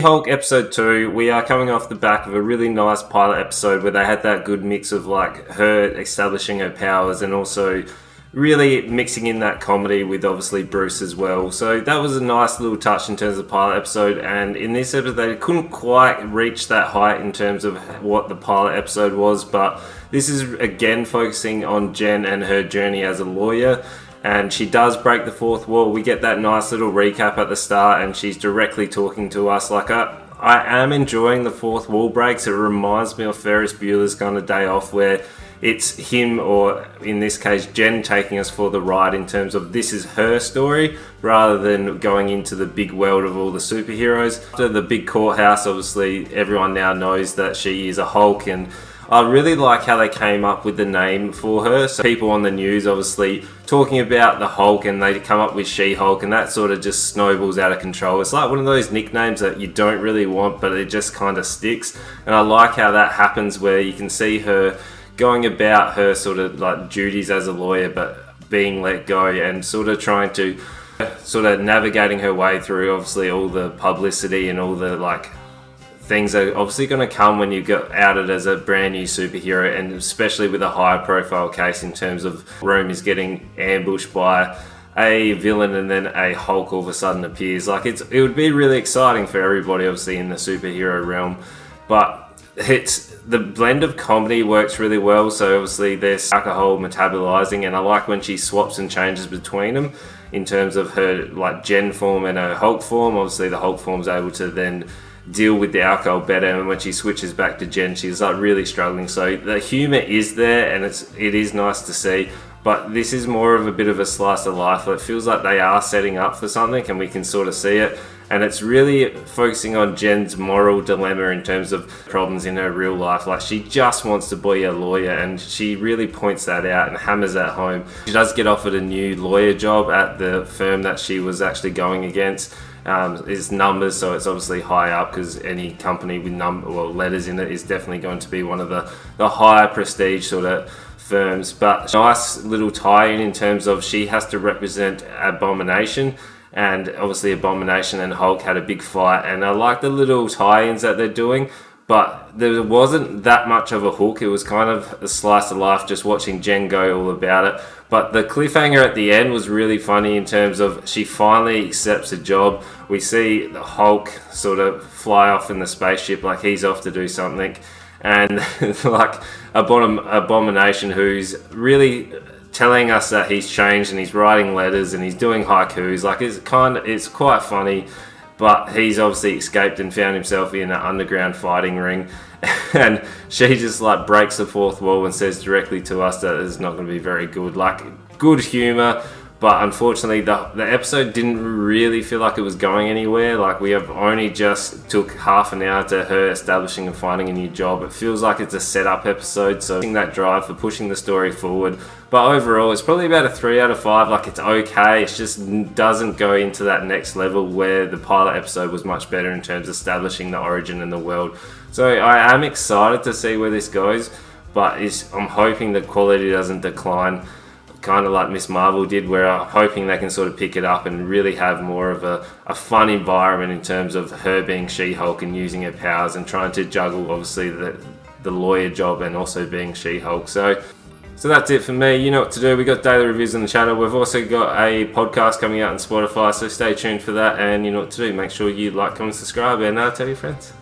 Hulk episode 2, we are coming off the back of a really nice pilot episode where they had that good mix of like her establishing her powers and also really mixing in that comedy with obviously Bruce as well. So that was a nice little touch in terms of the pilot episode, and in this episode they couldn't quite reach that height in terms of what the pilot episode was, but this is again focusing on Jen and her journey as a lawyer. And she does break the fourth wall. We get that nice little recap at the start, and she's directly talking to us. Like, I am enjoying the fourth wall breaks. It reminds me of Ferris Bueller's kind of Day Off, where it's him, or in this case, Jen, taking us for the ride in terms of this is her story, rather than going into the big world of all the superheroes. After the big courthouse, obviously, everyone now knows that she is a Hulk, and I really like how they came up with the name for her. So people on the news obviously talking about the Hulk, and they come up with She-Hulk, and that sort of just snowballs out of control. It's like one of those nicknames that you don't really want, but it just kind of sticks. And I like how that happens, where you can see her going about her sort of like duties as a lawyer, but being let go and sort of trying to sort of navigating her way through obviously all the publicity and all the like things are obviously going to come when you get outed as a brand new superhero, and especially with a higher profile case in terms of Rome is getting ambushed by a villain and then a Hulk all of a sudden appears. Like it would be really exciting for everybody obviously in the superhero realm, but it's the blend of comedy works really well. So obviously there's alcohol metabolizing, and I like when she swaps and changes between them in terms of her like Jen form and her Hulk form. Obviously the Hulk form's able to then deal with the alcohol better, and when she switches back to Jen, she's like really struggling. So the humor is there, and it is nice to see, but this is more of a bit of a slice of life. It feels like they are setting up for something, and we can sort of see it, and it's really focusing on Jen's moral dilemma in terms of problems in her real life. Like she just wants to be a lawyer, and she really points that out and hammers that home. She does get offered a new lawyer job at the firm that she was actually going against. Is numbers, so it's obviously high up, because any company with letters in it is definitely going to be one of the higher prestige sort of firms. But nice little tie-in in terms of she has to represent Abomination, and obviously Abomination and Hulk had a big fight, and I like the little tie-ins that they're doing, but there wasn't that much of a hook. It was kind of a slice of life just watching Jen go all about it. But the cliffhanger at the end was really funny in terms of she finally accepts a job. We see the Hulk sort of fly off in the spaceship like he's off to do something, and like Abomination, who's really telling us that he's changed and he's writing letters and he's doing haikus. Like it's quite funny. But he's obviously escaped and found himself in an underground fighting ring. And she just like breaks the fourth wall and says directly to us that it's not going to be very good. Like, good humor, but unfortunately the episode didn't really feel like it was going anywhere. Like, we have only just took half an hour to her establishing and finding a new job. It feels like it's a setup episode, so that drive for pushing the story forward. But overall, it's probably about a 3 out of 5. Like, it's okay. It just doesn't go into that next level where the pilot episode was much better in terms of establishing the origin and the world. So I am excited to see where this goes, but I'm hoping the quality doesn't decline, kind of like Miss Marvel did, where I'm hoping they can sort of pick it up and really have more of a fun environment in terms of her being She-Hulk and using her powers and trying to juggle obviously the lawyer job and also being She-Hulk. So that's it for me. You know what to do. We got daily reviews on the channel. We've also got a podcast coming out on Spotify, so stay tuned for that. And you know what to do. Make sure you like, comment, subscribe, and tell your friends.